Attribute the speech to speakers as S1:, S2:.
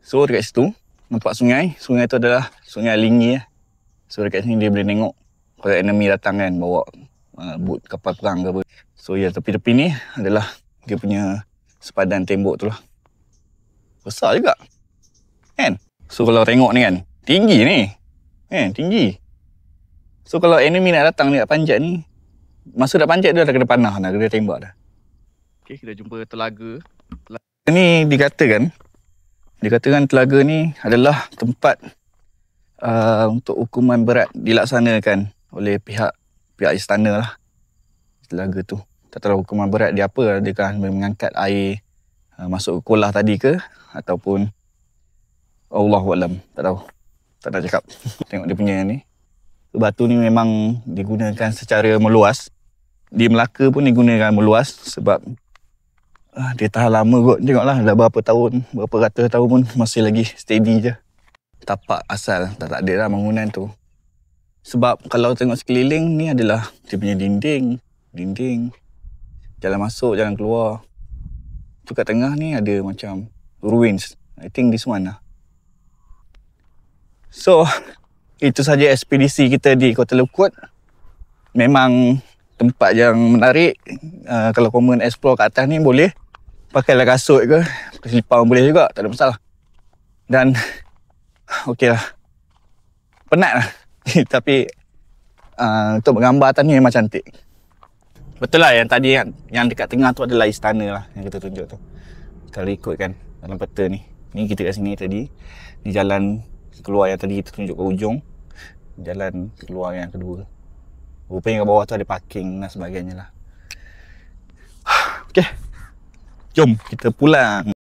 S1: So dekat situ nampak sungai. Sungai tu adalah Sungai Lingi lah. So dekat sini dia boleh tengok kalau enemy datang kan, bawa boat kapal perang ke apa. So ya, tepi-tepi ni adalah dia punya sepadan tembok tu lah. Besar juga kan. So kalau tengok ni kan, tinggi ni kan, tinggi. So kalau enemy nak datang dekat panjat ni, masa dah panjat dia dah kena panah dah, kena tembak dah. Okay, kita jumpa telaga. Ni dikatakan telaga ni adalah tempat untuk hukuman berat dilaksanakan oleh pihak istana lah. Telaga tu tak tahu hukuman berat dia apa, adakah mengangkat air masuk ke kolah tadi ke, ataupun Allahualam, tak tahu, tak nak cakap. Tengok dia punya ni, batu ni memang digunakan secara meluas. Di Melaka pun digunakan meluas sebab dia tahan lama kot. Tengoklah dah berapa tahun, berapa ratus tahun pun masih lagi steady je. Tapak asal tak ada lah bangunan tu. Sebab kalau tengok sekeliling ni adalah dia punya dinding, jalan masuk, jalan keluar. Tu kat tengah ni ada macam ruins. I think this one lah. So, itu saja ekspedisi kita di Kota Lekut. Memang tempat yang menarik. Kalau korang explore kat atas ni boleh. Pakailah kasut ke, pakai selipar boleh juga, tak ada masalah. Dan, okey lah. Penat lah. Tapi, untuk menggambar atas ni memang cantik. Betul lah yang tadi yang dekat tengah tu adalah istana lah yang kita tunjuk tu. Kalau ikutkan dalam peta ni. Ni kita kat sini tadi. Ni jalan keluar yang tadi kita tunjuk ke ujung. Jalan keluar yang kedua. Rupanya kat bawah tu ada parking dan sebagainya lah. Okay. Jom kita pulang.